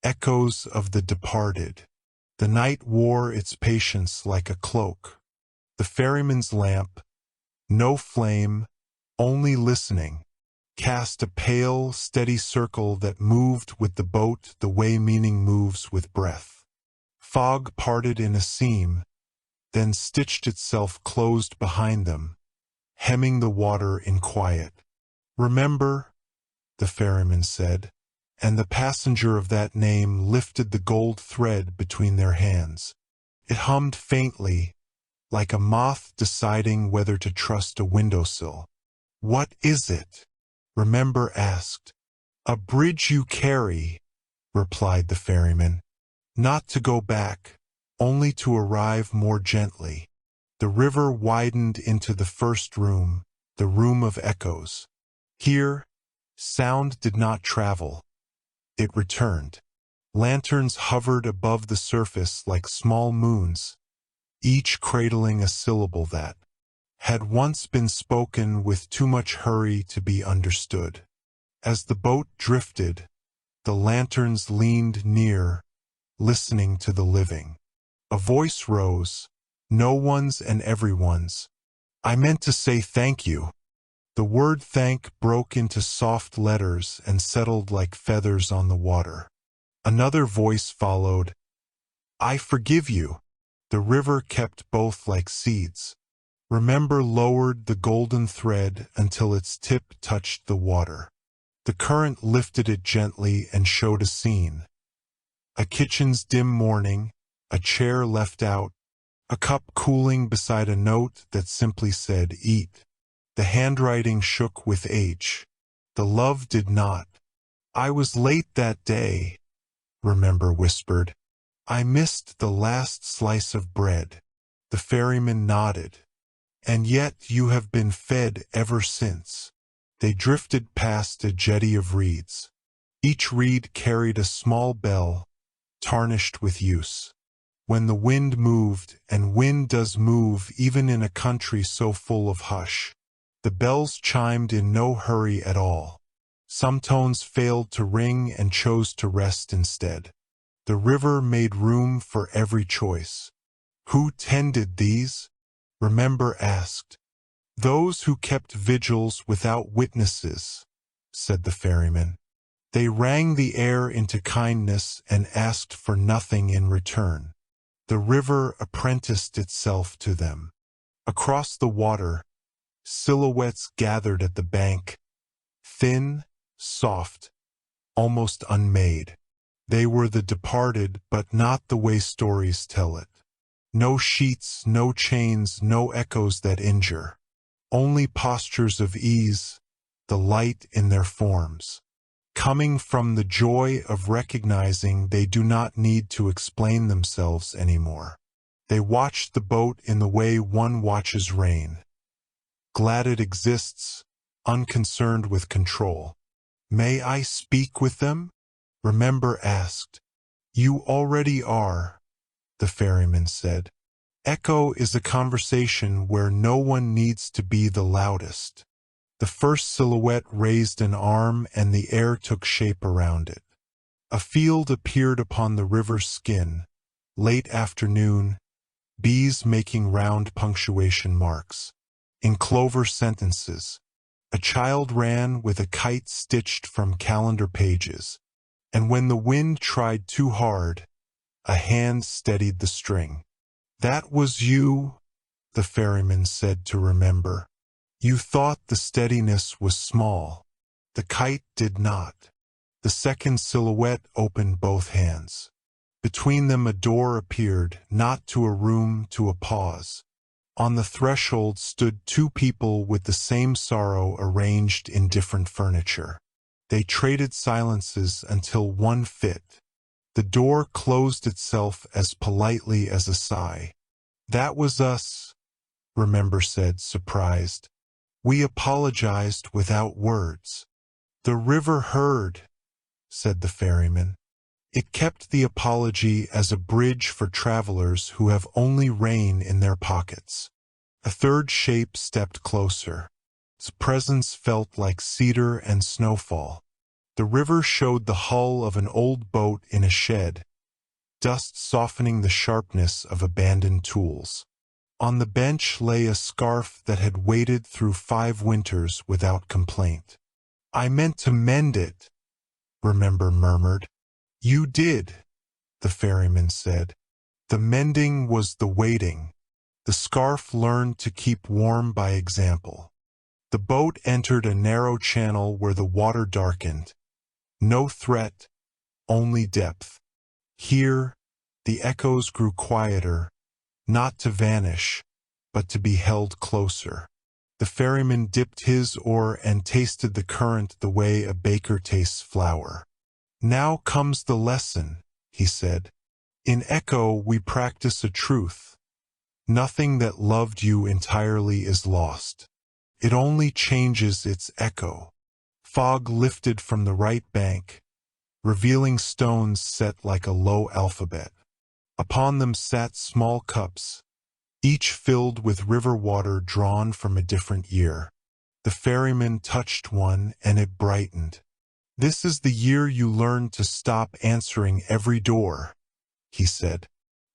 echoes of the departed. The night wore its patience like a cloak. The ferryman's lamp, no flame, only listening, cast a pale, steady circle that moved with the boat the way meaning moves with breath. Fog parted in a seam, then stitched itself closed behind them, hemming the water in quiet. "Remember," the ferryman said, and the passenger of that name lifted the gold thread between their hands. It hummed faintly, like a moth deciding whether to trust a windowsill. "What is it?" Remember asked. "A bridge you carry," replied the ferryman. "Not to go back, only to arrive more gently." The river widened into the first room, the room of echoes. Here, sound did not travel. It returned. Lanterns hovered above the surface like small moons, each cradling a syllable that had once been spoken with too much hurry to be understood. As the boat drifted, the lanterns leaned near, listening to the living. A voice rose, no one's and everyone's. "I meant to say thank you." The word thank broke into soft letters and settled like feathers on the water. Another voice followed, "I forgive you." The river kept both like seeds. Remember lowered the golden thread until its tip touched the water. The current lifted it gently and showed a scene. A kitchen's dim morning, a chair left out, a cup cooling beside a note that simply said, "Eat." The handwriting shook with age. The love did not. "I was late that day," Remember whispered. "I missed the last slice of bread." The ferryman nodded. "And yet you have been fed ever since." They drifted past a jetty of reeds. Each reed carried a small bell, tarnished with use. When the wind moved, and wind does move even in a country so full of hush, the bells chimed in no hurry at all. Some tones failed to ring and chose to rest instead. The river made room for every choice. Who tended these? Remember asked. "Those who kept vigils without witnesses," said the ferryman. "They rang the air into kindness and asked for nothing in return. The river apprenticed itself to them." Across the water, silhouettes gathered at the bank, thin, soft, almost unmade. They were the departed, but not the way stories tell it. No sheets, no chains, no echoes that injure. Only postures of ease, the light in their forms. Coming from the joy of recognizing they do not need to explain themselves anymore. They watched the boat in the way one watches rain. Glad it exists, unconcerned with control. "May I speak with them?" Remember asked. "You already are," the ferryman said. Echo is a conversation where no one needs to be the loudest. The first silhouette raised an arm and the air took shape around it. A field appeared upon the river's skin, late afternoon, bees making round punctuation marks. In clover sentences, a child ran with a kite stitched from calendar pages, and when the wind tried too hard, a hand steadied the string. "That was you," the ferryman said to Remember. "You thought the steadiness was small. The kite did not." The second silhouette opened both hands. Between them a door appeared, not to a room, to a pause. On the threshold stood two people with the same sorrow arranged in different furniture. They traded silences until one fit. The door closed itself as politely as a sigh. "That was us," Remember said, surprised. "We apologized without words." "The river heard," said the ferryman. It kept the apology as a bridge for travelers who have only rain in their pockets. A third shape stepped closer. Its presence felt like cedar and snowfall. The river showed the hull of an old boat in a shed, dust softening the sharpness of abandoned tools. On the bench lay a scarf that had waited through 5 winters without complaint. "I meant to mend it," Remember murmured. "You did," the ferryman said. "The mending was the waiting. The scarf learned to keep warm by example." The boat entered a narrow channel where the water darkened. No threat, only depth. Here, the echoes grew quieter, not to vanish, but to be held closer. The ferryman dipped his oar and tasted the current the way a baker tastes flour. "Now comes the lesson," he said. "In echo we practice a truth. Nothing that loved you entirely is lost. It only changes its echo." Fog lifted from the right bank, revealing stones set like a low alphabet. Upon them sat small cups, each filled with river water drawn from a different year. The ferryman touched one and it brightened. "This is the year you learn to stop answering every door," he said.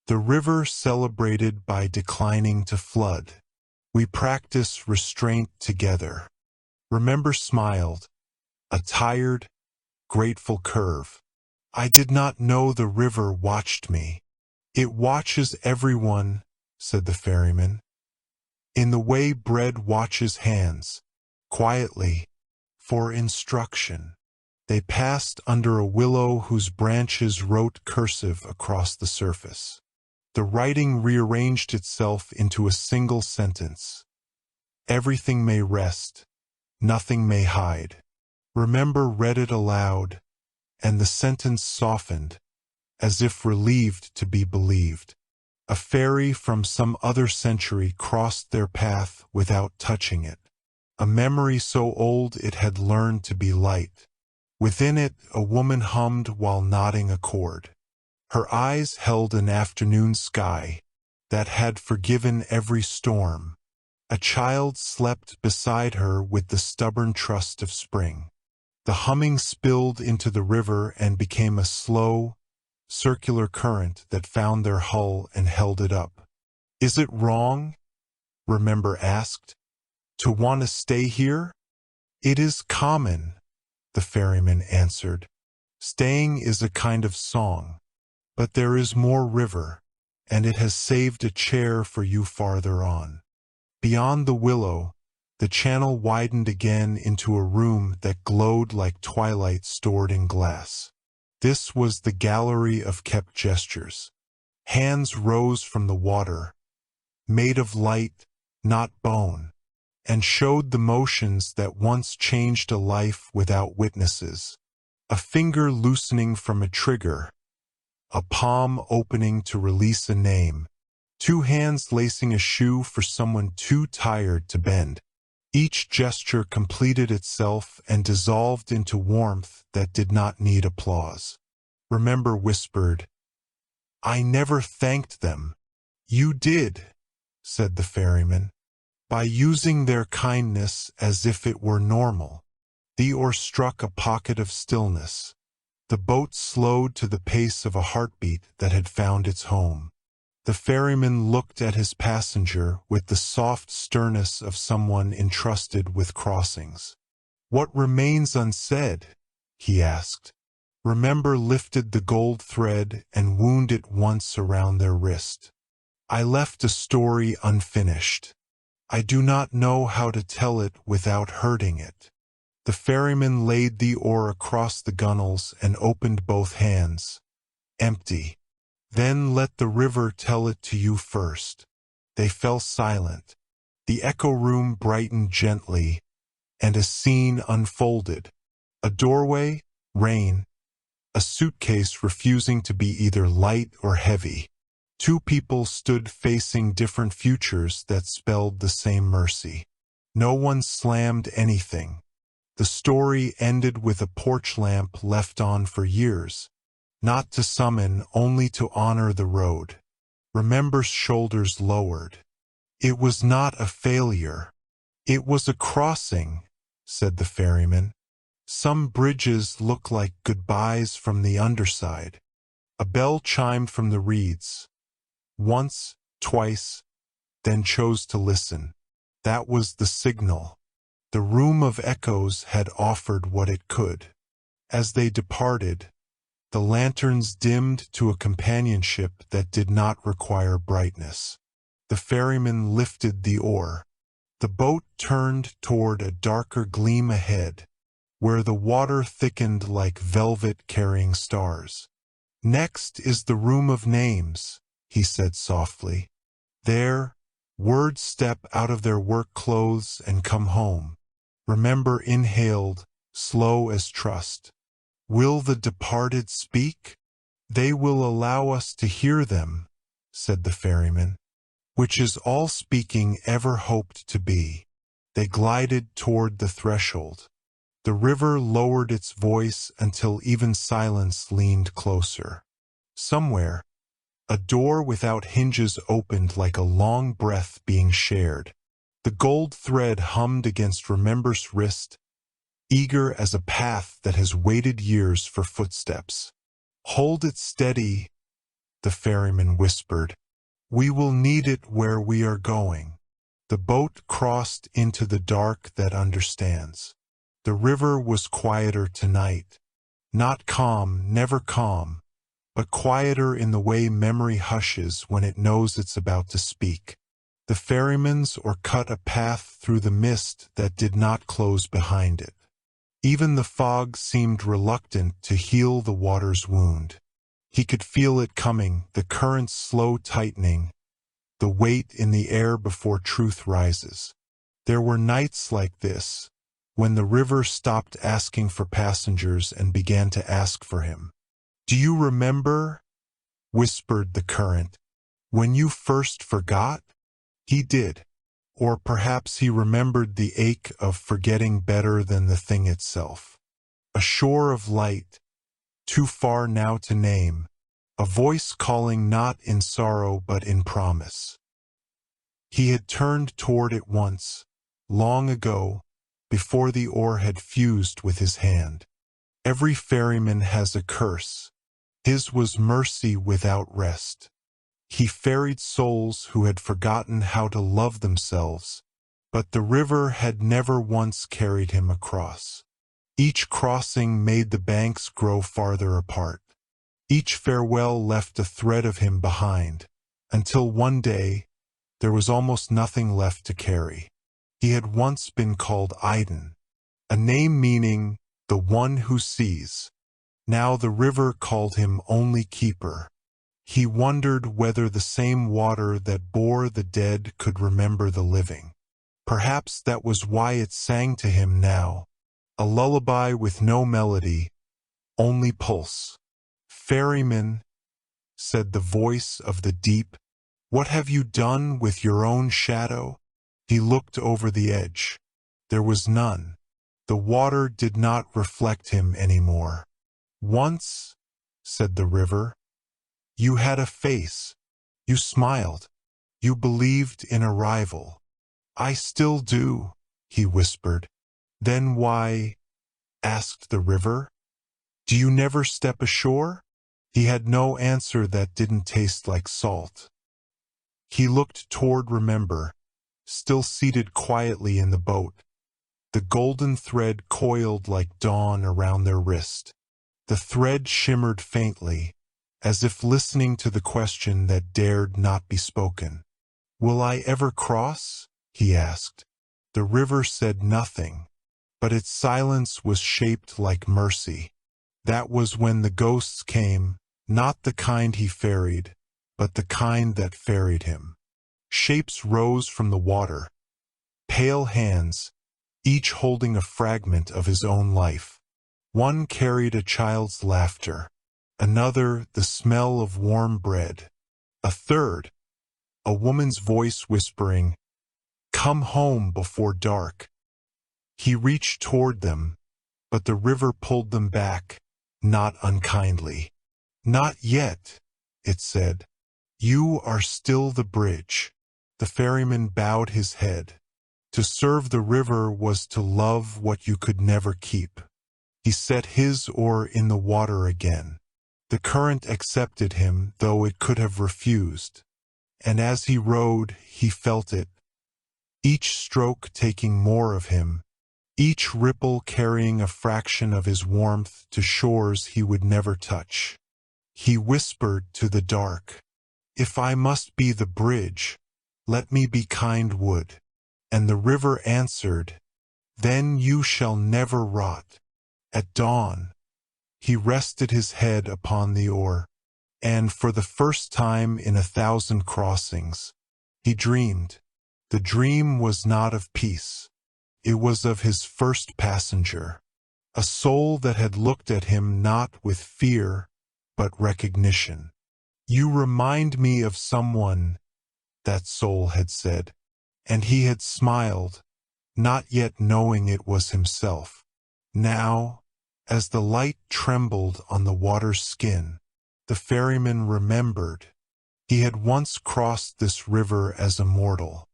"The river celebrated by declining to flood. We practice restraint together." Remember smiled, a tired, grateful curve. "I did not know the river watched me." "It watches everyone," said the ferryman, "in the way bread watches hands, quietly, for instruction." They passed under a willow whose branches wrote cursive across the surface. The writing rearranged itself into a single sentence. "Everything may rest, nothing may hide." Remember read it aloud, and the sentence softened, as if relieved to be believed. A fairy from some other century crossed their path without touching it. A memory so old it had learned to be light. Within it a woman hummed while knotting a cord. Her eyes held an afternoon sky that had forgiven every storm. A child slept beside her with the stubborn trust of spring. The humming spilled into the river and became a slow, circular current that found their hull and held it up. "Is it wrong?" Remember asked, "to want to stay here?" "It is common," the ferryman answered. "Staying is a kind of song. But there is more river, and it has saved a chair for you farther on." Beyond the willow, the channel widened again into a room that glowed like twilight stored in glass. This was the gallery of kept gestures. Hands rose from the water, made of light, not bone, and showed the motions that once changed a life without witnesses. A finger loosening from a trigger, a palm opening to release a name, 2 hands lacing a shoe for someone too tired to bend. Each gesture completed itself and dissolved into warmth that did not need applause. Remember whispered, "I never thanked them." "You did," said the ferryman, "by using their kindness as if it were normal." The oar struck a pocket of stillness. The boat slowed to the pace of a heartbeat that had found its home. The ferryman looked at his passenger with the soft sternness of someone entrusted with crossings. "What remains unsaid?" he asked. Remember lifted the gold thread and wound it once around their wrist. "I left a story unfinished. I do not know how to tell it without hurting it." The ferryman laid the oar across the gunwales and opened both hands. "Empty. Then let the river tell it to you first." They fell silent. The echo room brightened gently, and a scene unfolded. A doorway, rain, a suitcase refusing to be either light or heavy. 2 people stood facing different futures that spelled the same mercy. No one slammed anything. The story ended with a porch lamp left on for years. Not to summon, only to honor the road. Remember's shoulders lowered. "It was not a failure. It was a crossing," said the ferryman. Some bridges look like goodbyes from the underside. A bell chimed from the reeds. Once, twice, then chose to listen. That was the signal. The room of echoes had offered what it could. As they departed, the lanterns dimmed to a companionship that did not require brightness. The ferryman lifted the oar. The boat turned toward a darker gleam ahead, where the water thickened like velvet carrying stars. "Next is the room of names," he said softly. "There, words step out of their work clothes and come home. Remember inhaled, slow as trust. Will the departed speak? They will allow us to hear them," said the ferryman, "which is all speaking ever hoped to be." They glided toward the threshold. The river lowered its voice until even silence leaned closer. Somewhere, a door without hinges opened like a long breath being shared. The gold thread hummed against Remember's wrist, eager as a path that has waited years for footsteps. "Hold it steady," the ferryman whispered. "We will need it where we are going." The boat crossed into the dark that understands. The river was quieter tonight. Not calm, never calm, but quieter in the way memory hushes when it knows it's about to speak. The ferryman's oar cut a path through the mist that did not close behind it. Even the fog seemed reluctant to heal the water's wound. He could feel it coming, the current's slow tightening, the weight in the air before truth rises. There were nights like this, when the river stopped asking for passengers and began to ask for him. "Do you remember?" whispered the current. "When you first forgot?" He did. Or perhaps he remembered the ache of forgetting better than the thing itself. A shore of light, too far now to name, a voice calling not in sorrow but in promise. He had turned toward it once, long ago, before the oar had fused with his hand. Every ferryman has a curse. His was mercy without rest. He ferried souls who had forgotten how to love themselves, but the river had never once carried him across. Each crossing made the banks grow farther apart. Each farewell left a thread of him behind, until one day there was almost nothing left to carry. He had once been called Aiden, a name meaning the one who sees. Now the river called him only keeper. He wondered whether the same water that bore the dead could remember the living. Perhaps that was why it sang to him now, a lullaby with no melody, only pulse. "Ferryman," said the voice of the deep, "what have you done with your own shadow?" He looked over the edge. There was none. The water did not reflect him anymore. "Once," said the river, "you had a face. You smiled. You believed in a rival." "I still do," he whispered. "Then why?" asked the river. "Do you never step ashore?" He had no answer that didn't taste like salt. He looked toward Remember, still seated quietly in the boat. The golden thread coiled like dawn around their wrist. The thread shimmered faintly, as if listening to the question that dared not be spoken. "Will I ever cross?" he asked. The river said nothing, but its silence was shaped like mercy. That was when the ghosts came, not the kind he ferried, but the kind that ferried him. Shapes rose from the water, pale hands, each holding a fragment of his own life. One carried a child's laughter, another the smell of warm bread, a third, a woman's voice whispering, "Come home before dark." He reached toward them, but the river pulled them back, not unkindly. "Not yet," it said. "You are still the bridge." The ferryman bowed his head. To serve the river was to love what you could never keep. He set his oar in the water again. The current accepted him, though it could have refused. And as he rowed, he felt it, each stroke taking more of him, each ripple carrying a fraction of his warmth to shores he would never touch. He whispered to the dark, "If I must be the bridge, let me be kind wood." And the river answered, "Then you shall never rot." At dawn, he rested his head upon the oar, and for the first time in 1,000 crossings, he dreamed. The dream was not of peace. It was of his first passenger, a soul that had looked at him not with fear, but recognition. "You remind me of someone," that soul had said, and he had smiled, not yet knowing it was himself. Now, as the light trembled on the water's skin, the ferryman remembered. He had once crossed this river as a mortal.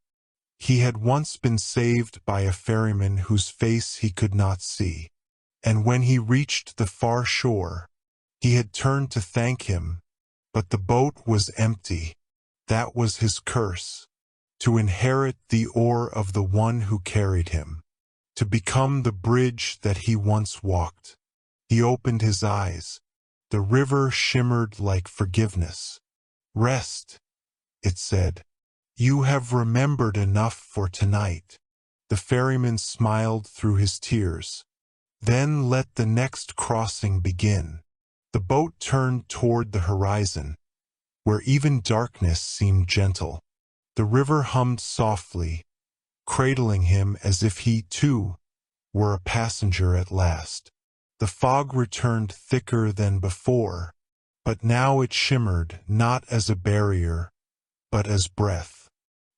He had once been saved by a ferryman whose face he could not see. And when he reached the far shore, he had turned to thank him, but the boat was empty. That was his curse, to inherit the oar of the one who carried him, to become the bridge that he once walked. He opened his eyes. The river shimmered like forgiveness. "Rest," it said. "You have remembered enough for tonight." The ferryman smiled through his tears. "Then let the next crossing begin." The boat turned toward the horizon, where even darkness seemed gentle. The river hummed softly, cradling him as if he, too, were a passenger at last. The fog returned thicker than before, but now it shimmered not as a barrier, but as breath.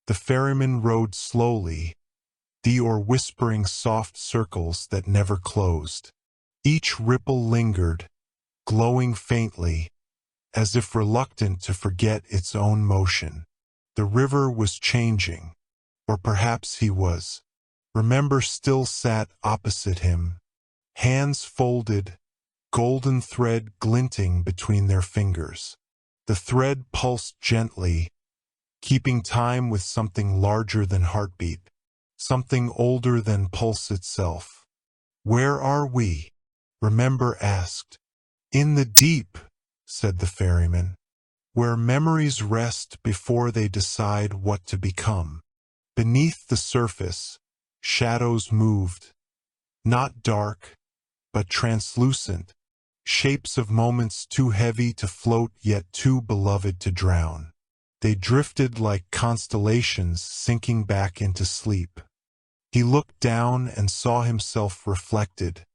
The ferryman rowed slowly, the oar whispering soft circles that never closed. Each ripple lingered, glowing faintly, as if reluctant to forget its own motion. The river was changing, or perhaps he was. Remember still sat opposite him, hands folded, golden thread glinting between their fingers. The thread pulsed gently, keeping time with something larger than heartbeat, something older than pulse itself. "Where are we?" Remember asked. "In the deep," said the ferryman, "where memories rest before they decide what to become." Beneath the surface, shadows moved, not dark, but translucent, shapes of moments too heavy to float yet too beloved to drown. They drifted like constellations sinking back into sleep. He looked down and saw himself reflected,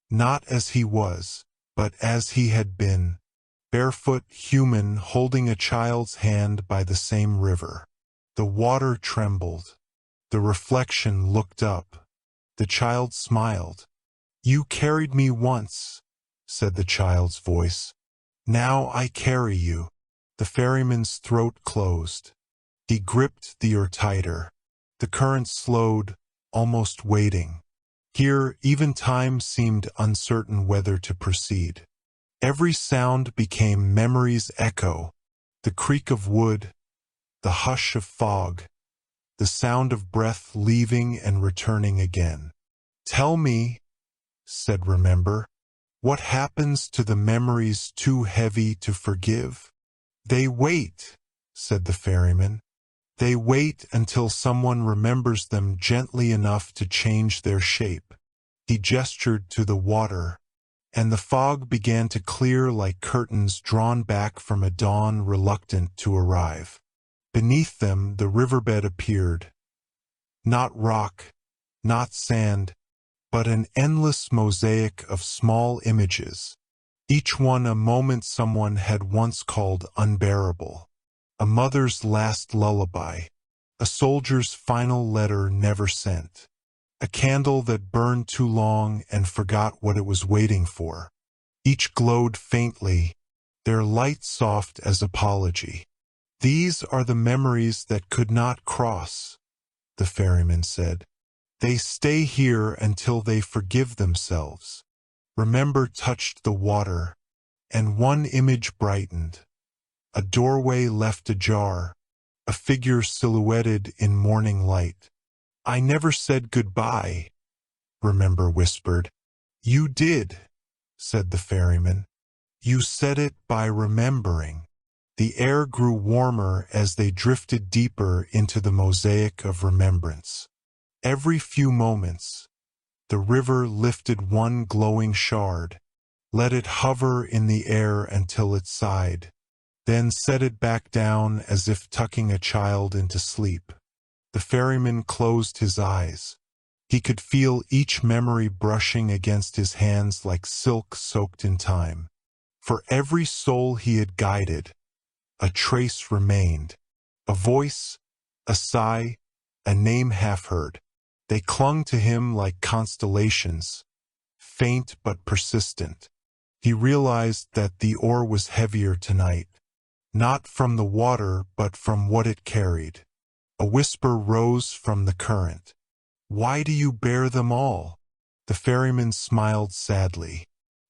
not as he was, but as he had been, barefoot, human, holding a child's hand by the same river. The water trembled. The reflection looked up. The child smiled. "You carried me once," said the child's voice. "Now I carry you." The ferryman's throat closed. He gripped the oar tighter. The current slowed, almost waiting. Here even time seemed uncertain whether to proceed. Every sound became memory's echo, the creak of wood, the hush of fog, the sound of breath leaving and returning again. "Tell me," said Remember, "what happens to the memories too heavy to forgive?" "They wait," said the ferryman. "They wait until someone remembers them gently enough to change their shape." He gestured to the water, and the fog began to clear like curtains drawn back from a dawn reluctant to arrive. Beneath them the riverbed appeared. Not rock, not sand, but an endless mosaic of small images, each one a moment someone had once called unbearable. A mother's last lullaby, a soldier's final letter never sent, a candle that burned too long and forgot what it was waiting for. Each glowed faintly, their light soft as apology. "These are the memories that could not cross," the ferryman said. "They stay here until they forgive themselves." Remember touched the water, and one image brightened. A doorway left ajar, a figure silhouetted in morning light. I never said goodbye, Remember whispered. You did, said the ferryman. You said it by remembering. The air grew warmer as they drifted deeper into the mosaic of remembrance. Every few moments, the river lifted one glowing shard, let it hover in the air until it sighed, then set it back down as if tucking a child into sleep. The ferryman closed his eyes. He could feel each memory brushing against his hands like silk soaked in time. For every soul he had guided, a trace remained. A voice, a sigh, a name half heard. They clung to him like constellations, faint but persistent. He realized that the oar was heavier tonight, not from the water but from what it carried. A whisper rose from the current. Why do you bear them all? The ferryman smiled sadly.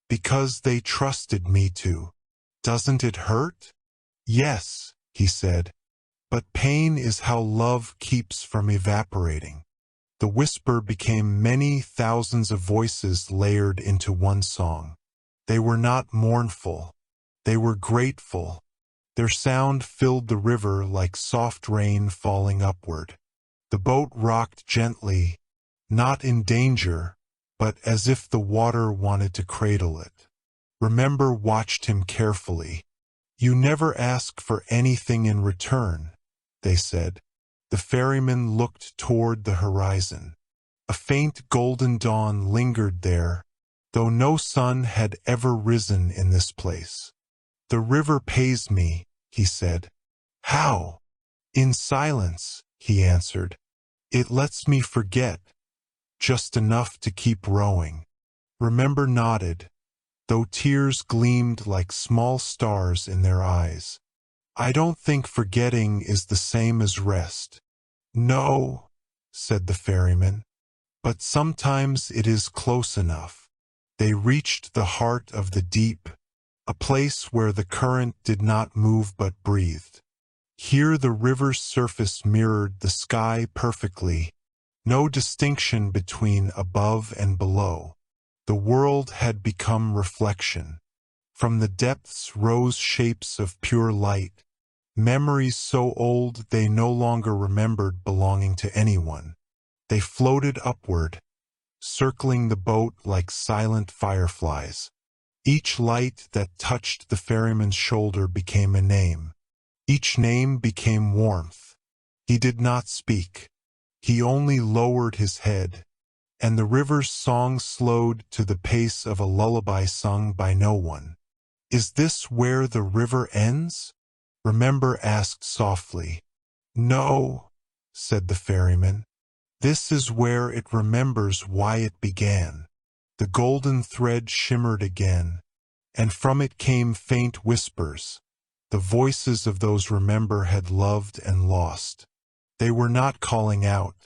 Because they trusted me to. Doesn't it hurt? Yes, he said. But pain is how love keeps from evaporating. The whisper became many thousands of voices layered into one song. They were not mournful. They were grateful. Their sound filled the river like soft rain falling upward. The boat rocked gently, not in danger, but as if the water wanted to cradle it. Remember watched him carefully. You never ask for anything in return, they said. The ferryman looked toward the horizon. A faint golden dawn lingered there, though no sun had ever risen in this place. The river pays me, he said. How? In silence, he answered. It lets me forget, just enough to keep rowing. Remember nodded, though tears gleamed like small stars in their eyes. I don't think forgetting is the same as rest. No, said the ferryman, but sometimes it is close enough. They reached the heart of the deep, a place where the current did not move but breathed. Here the river's surface mirrored the sky perfectly, no distinction between above and below. The world had become reflection. From the depths rose shapes of pure light, memories so old they no longer remembered belonging to anyone. They floated upward, circling the boat like silent fireflies. Each light that touched the ferryman's shoulder became a name. Each name became warmth. He did not speak. He only lowered his head, and the river's song slowed to the pace of a lullaby sung by no one. Is this where the river ends? Remember asked softly. No, said the ferryman. This is where it remembers why it began. The golden thread shimmered again, and from it came faint whispers. The voices of those remember had loved and lost. They were not calling out.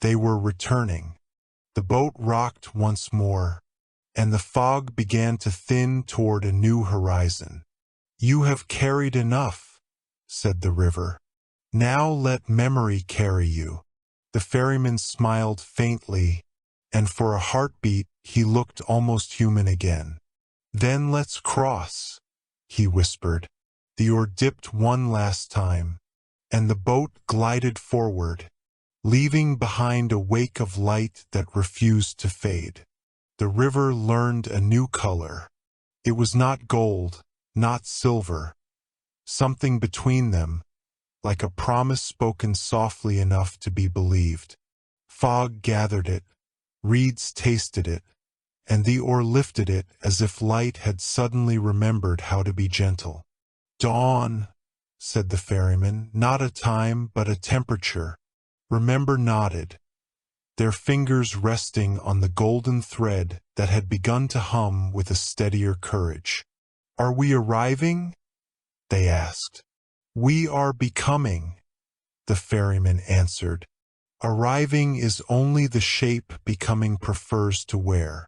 They were returning. The boat rocked once more, and the fog began to thin toward a new horizon. You have carried enough, said the river. Now let memory carry you. The ferryman smiled faintly, and for a heartbeat he looked almost human again. Then let's cross, he whispered. The oar dipped one last time, and the boat glided forward, leaving behind a wake of light that refused to fade. The river learned a new color. It was not gold, not silver. Something between them, like a promise spoken softly enough to be believed. Fog gathered it, reeds tasted it, and the oar lifted it as if light had suddenly remembered how to be gentle. Dawn, said the ferryman, not a time but a temperature. Remember nodded, their fingers resting on the golden thread that had begun to hum with a steadier courage. Are we arriving? They asked. We are becoming, the ferryman answered. Arriving is only the shape becoming prefers to wear.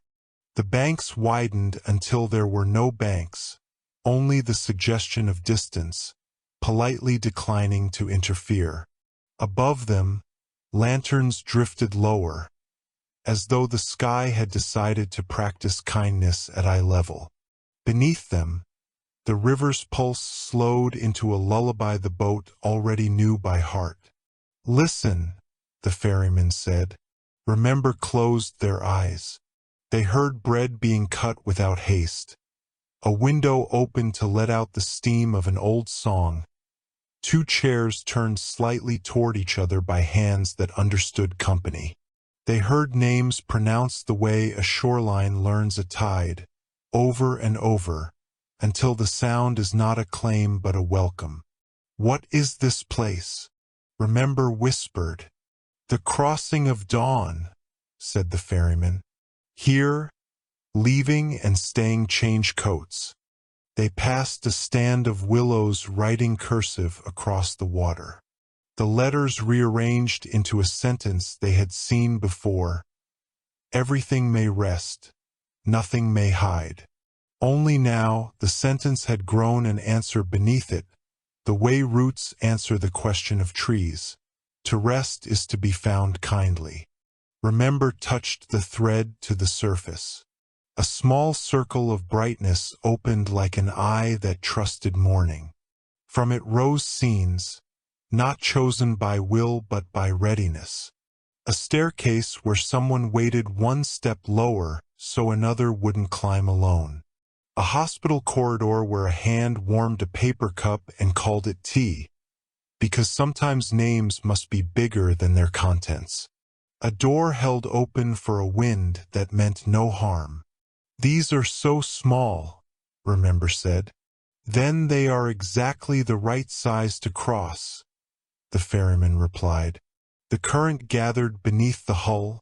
The banks widened until there were no banks, only the suggestion of distance, politely declining to interfere. Above them, lanterns drifted lower, as though the sky had decided to practice kindness at eye level. Beneath them, the river's pulse slowed into a lullaby the boat already knew by heart. "Listen," the ferryman said. Remember closed their eyes. They heard bread being cut without haste. A window opened to let out the steam of an old song. Two chairs turned slightly toward each other by hands that understood company. They heard names pronounced the way a shoreline learns a tide, over and over, until the sound is not a claim but a welcome. "What is this place?" Remember whispered. "The crossing of dawn," said the ferryman. Here, leaving and staying change coats. They passed a stand of willows writing cursive across the water. The letters rearranged into a sentence they had seen before. "Everything may rest, nothing may hide." Only now the sentence had grown an answer beneath it, the way roots answer the question of trees. To rest is to be found kindly. Remember touched the thread to the surface. A small circle of brightness opened like an eye that trusted morning. From it rose scenes, not chosen by will but by readiness. A staircase where someone waited one step lower so another wouldn't climb alone. A hospital corridor where a hand warmed a paper cup and called it tea, because sometimes names must be bigger than their contents. A door held open for a wind that meant no harm. "These are so small," Remember said. "Then they are exactly the right size to cross," the ferryman replied. The current gathered beneath the hull,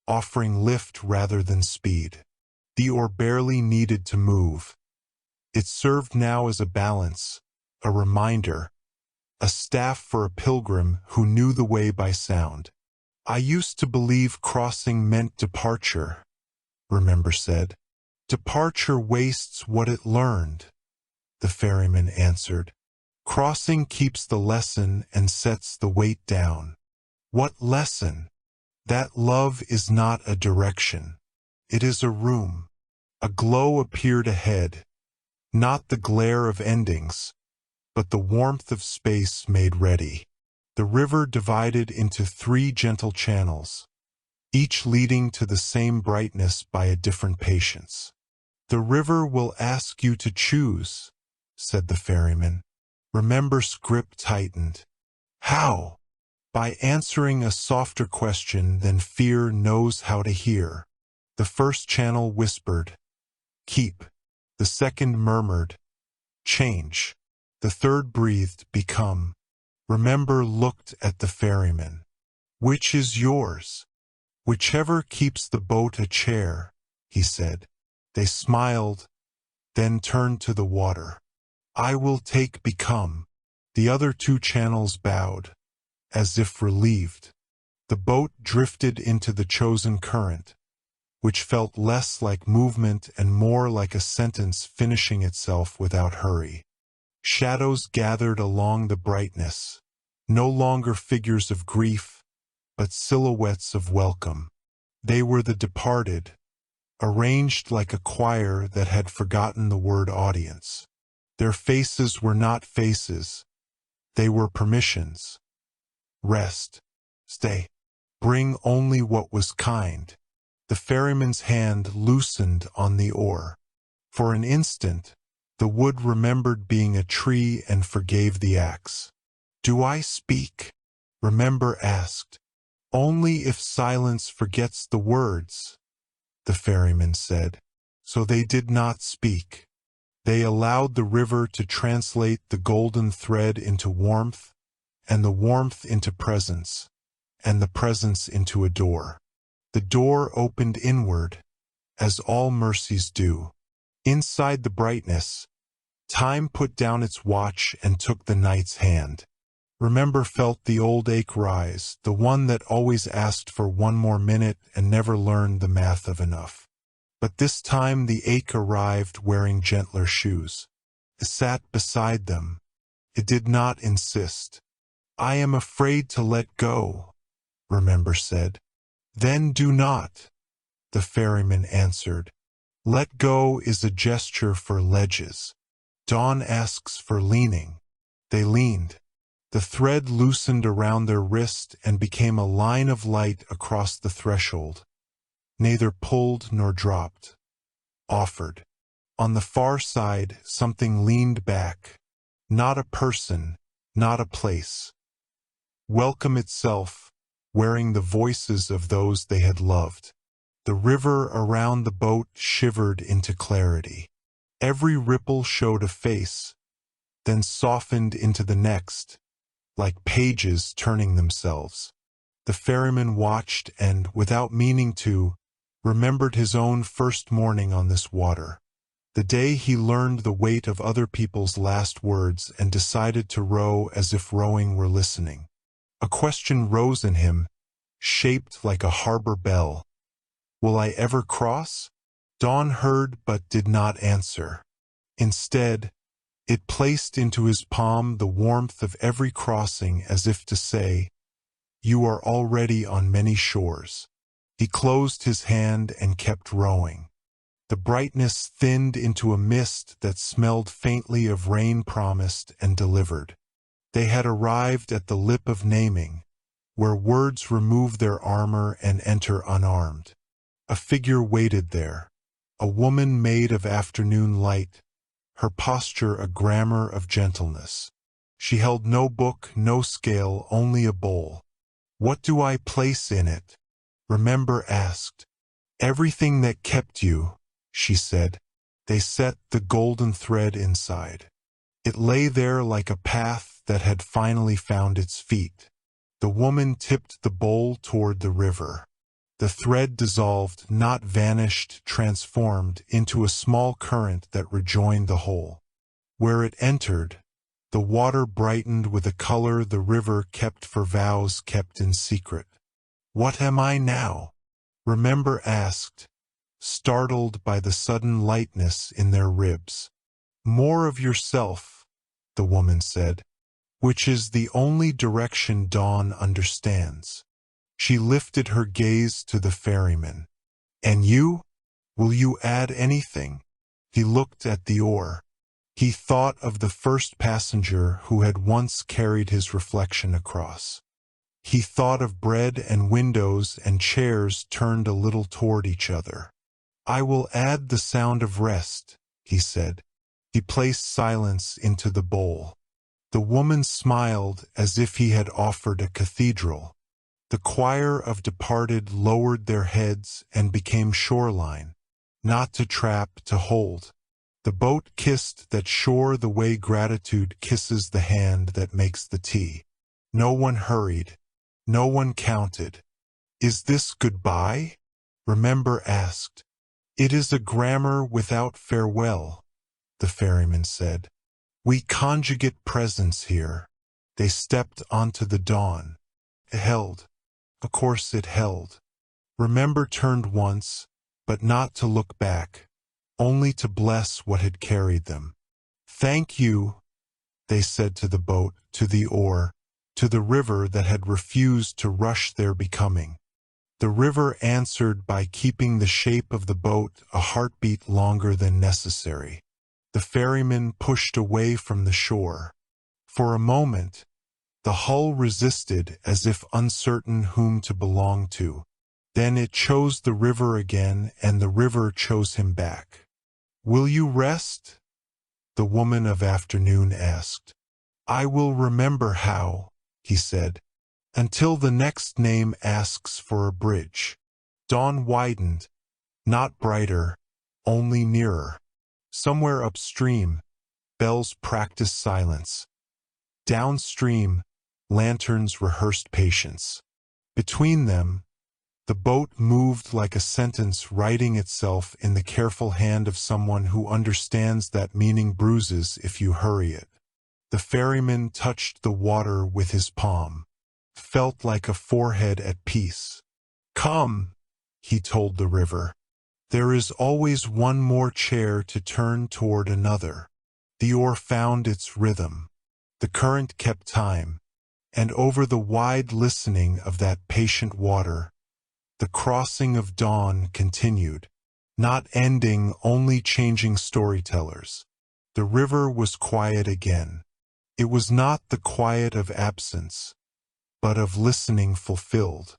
offering lift rather than speed. The oar barely needed to move. It served now as a balance, a reminder, a staff for a pilgrim who knew the way by sound. "I used to believe crossing meant departure," Remember said. "Departure wastes what it learned," the ferryman answered. "Crossing keeps the lesson and sets the weight down." "What lesson?" "That love is not a direction. It is a room." A glow appeared ahead, not the glare of endings, but the warmth of space made ready. The river divided into 3 gentle channels, each leading to the same brightness by a different patience. "The river will ask you to choose," said the ferryman. Remember's grip tightened. "How?" "By answering a softer question than fear knows how to hear." The first channel whispered, "Keep." The second murmured, "Change." The third breathed, "Become." Remember looked at the ferryman. "Which is yours?" "Whichever keeps the boat a chair," he said. They smiled, then turned to the water. "I will take Become." The other 2 channels bowed, as if relieved. The boat drifted into the chosen current, which felt less like movement and more like a sentence finishing itself without hurry. Shadows gathered along the brightness, no longer figures of grief, but silhouettes of welcome. They were the departed, arranged like a choir that had forgotten the word audience. Their faces were not faces, they were permissions. Rest. Stay. Bring only what was kind. The ferryman's hand loosened on the oar. For an instant, the wood remembered being a tree and forgave the axe. "Do I speak?" Remember asked. "Only if silence forgets the words," the ferryman said. So they did not speak. They allowed the river to translate the golden thread into warmth, and the warmth into presence, and the presence into a door. The door opened inward, as all mercies do. Inside the brightness, time put down its watch and took the night's hand. Remember felt the old ache rise, the one that always asked for one more minute and never learned the math of enough. But this time the ache arrived wearing gentler shoes. It sat beside them. It did not insist. "I am afraid to let go," Remember said. "Then do not," the ferryman answered. "Let go is a gesture for ledges. Dawn asks for leaning." They leaned. The thread loosened around their wrist and became a line of light across the threshold. Neither pulled nor dropped. Offered. On the far side, something leaned back. Not a person, not a place. Welcome itself, wearing the voices of those they had loved. The river around the boat shivered into clarity. Every ripple showed a face, then softened into the next, like pages turning themselves. The ferryman watched and, without meaning to, remembered his own first morning on this water. The day he learned the weight of other people's last words and decided to row as if rowing were listening. A question rose in him, shaped like a harbor bell. Will I ever cross? Dawn heard but did not answer. Instead, it placed into his palm the warmth of every crossing as if to say, "You are already on many shores." He closed his hand and kept rowing. The brightness thinned into a mist that smelled faintly of rain promised and delivered. They had arrived at the lip of naming, where words remove their armor and enter unarmed. A figure waited there, a woman made of afternoon light, her posture a grammar of gentleness. She held no book, no scale, only a bowl. "What do I place in it?" Remember asked. "Everything that kept you," she said. They set the golden thread inside. It lay there like a path that had finally found its feet. The woman tipped the bowl toward the river. The thread dissolved, not vanished, transformed into a small current that rejoined the whole. Where it entered, the water brightened with a color the river kept for vows kept in secret. "What am I now?" Remember asked, startled by the sudden lightness in their ribs. "More of yourself," the woman said, "which is the only direction Dawn understands." She lifted her gaze to the ferryman. "And you? Will you add anything?" He looked at the oar. He thought of the first passenger who had once carried his reflection across. He thought of bread and windows and chairs turned a little toward each other. "I will add the sound of rest," he said. He placed silence into the bowl. The woman smiled as if he had offered a cathedral. The choir of departed lowered their heads and became shoreline, not to trap, to hold. The boat kissed that shore the way gratitude kisses the hand that makes the tea. No one hurried. No one counted. "Is this goodbye?" Remember asked. "It is a grammar without farewell," the ferryman said. "We conjugate presence here." They stepped onto the dawn. It held. Of course it held. Remember turned once, but not to look back, only to bless what had carried them. "Thank you," they said to the boat, to the oar, to the river that had refused to rush their becoming. The river answered by keeping the shape of the boat a heartbeat longer than necessary. The ferryman pushed away from the shore. For a moment, the hull resisted as if uncertain whom to belong to. Then it chose the river again, and the river chose him back. "Will you rest?" the woman of afternoon asked. "I will remember how," he said, "until the next name asks for a bridge." Dawn widened, not brighter, only nearer. Somewhere upstream, bells practiced silence. Downstream, lanterns rehearsed patience. Between them, the boat moved like a sentence writing itself in the careful hand of someone who understands that meaning bruises if you hurry it. The ferryman touched the water with his palm, felt like a forehead at peace. "Come," he told the river. There is always one more chair to turn toward another. The oar found its rhythm. The current kept time, and over the wide listening of that patient water, the crossing of dawn continued, not ending, only changing storytellers. The river was quiet again. It was not the quiet of absence, but of listening fulfilled.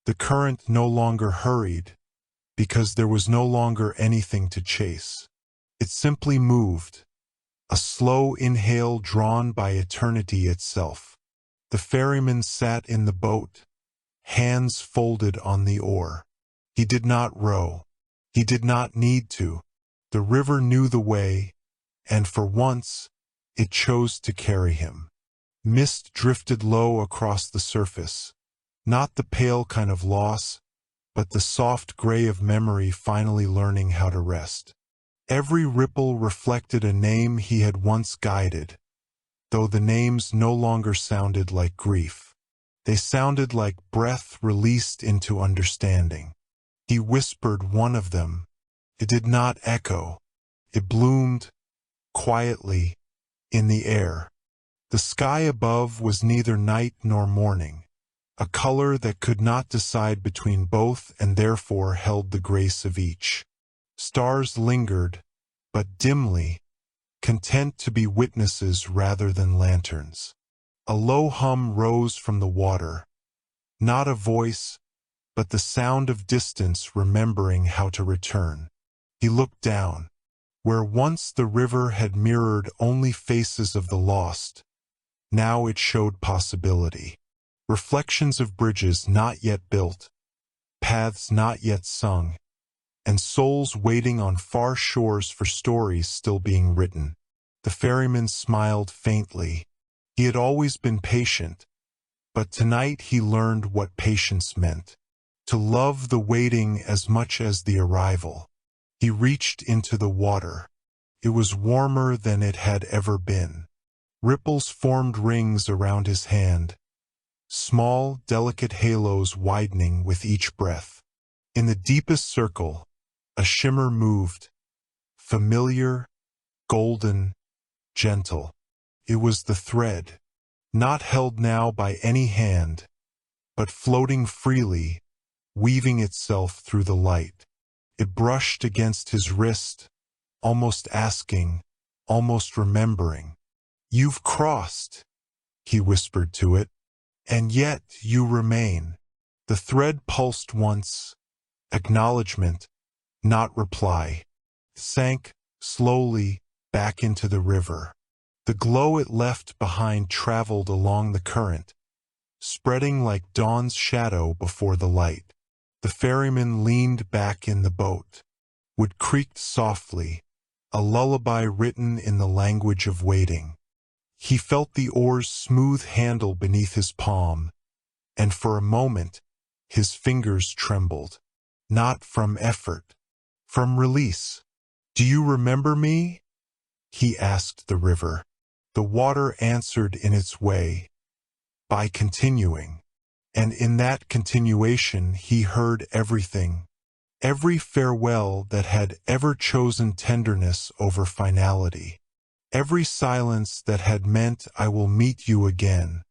The current no longer hurried, because there was no longer anything to chase. It simply moved, a slow inhale drawn by eternity itself. The ferryman sat in the boat, hands folded on the oar. He did not row. He did not need to. The river knew the way, and for once, it chose to carry him. Mist drifted low across the surface, not the pale kind of loss, but the soft gray of memory finally learning how to rest. Every ripple reflected a name he had once guided, though the names no longer sounded like grief. They sounded like breath released into understanding. He whispered one of them. It did not echo. It bloomed, quietly, in the air. The sky above was neither night nor morning, a color that could not decide between both and therefore held the grace of each. Stars lingered, but dimly, content to be witnesses rather than lanterns. A low hum rose from the water, not a voice, but the sound of distance remembering how to return. He looked down. Where once the river had mirrored only faces of the lost, now it showed possibility. Reflections of bridges not yet built, paths not yet sung, and souls waiting on far shores for stories still being written. The ferryman smiled faintly. He had always been patient, but tonight he learned what patience meant. To love the waiting as much as the arrival. He reached into the water. It was warmer than it had ever been. Ripples formed rings around his hand, small, delicate halos widening with each breath. In the deepest circle, a shimmer moved, familiar, golden, gentle. It was the thread, not held now by any hand, but floating freely, weaving itself through the light. It brushed against his wrist, almost asking, almost remembering. "You've crossed," he whispered to it, "and yet you remain." The thread pulsed once, acknowledgement, not reply, sank slowly back into the river. The glow it left behind traveled along the current, spreading like dawn's shadow before the light. The ferryman leaned back in the boat. Wood creaked softly, a lullaby written in the language of waiting. He felt the oar's smooth handle beneath his palm, and for a moment, his fingers trembled. Not from effort, from release. "Do you remember me?" he asked the river. The water answered in its way, by continuing. And in that continuation he heard everything, every farewell that had ever chosen tenderness over finality, every silence that had meant "I will meet you again,"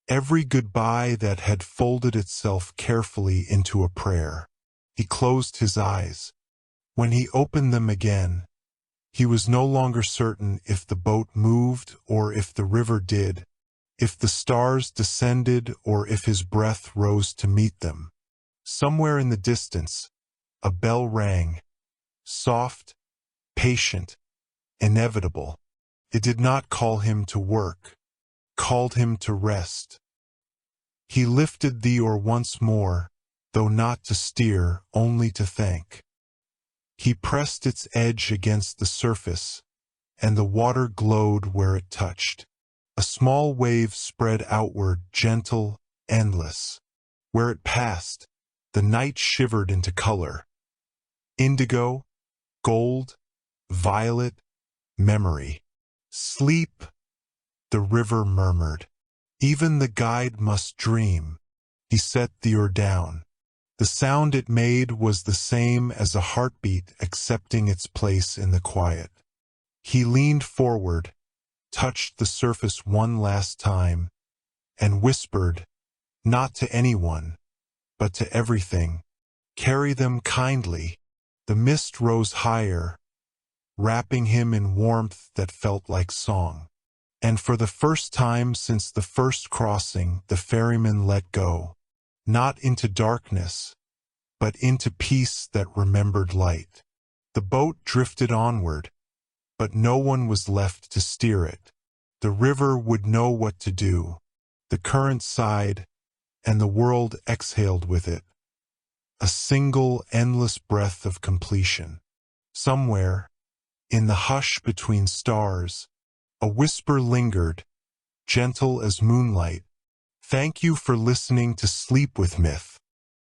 every goodbye that had folded itself carefully into a prayer. He closed his eyes. When he opened them again, he was no longer certain if the boat moved or if the river did, if the stars descended or if his breath rose to meet them. Somewhere in the distance, a bell rang, soft, patient, inevitable. It did not call him to work, called him to rest. He lifted the oar once more, though not to steer, only to thank. He pressed its edge against the surface, and the water glowed where it touched. A small wave spread outward, gentle, endless. Where it passed, the night shivered into color. Indigo, gold, violet, memory. "Sleep," the river murmured. "Even the guide must dream." He set the oar down. The sound it made was the same as a heartbeat accepting its place in the quiet. He leaned forward, touched the surface one last time, and whispered, not to anyone, but to everything, "Carry them kindly." The mist rose higher, wrapping him in warmth that felt like song. And for the first time since the first crossing, the ferryman let go, not into darkness, but into peace that remembered light. The boat drifted onward, but no one was left to steer it. The river would know what to do. The current sighed, and the world exhaled with it. A single, endless breath of completion. Somewhere, in the hush between stars, a whisper lingered, gentle as moonlight. Thank you for listening to Sleep with Myth.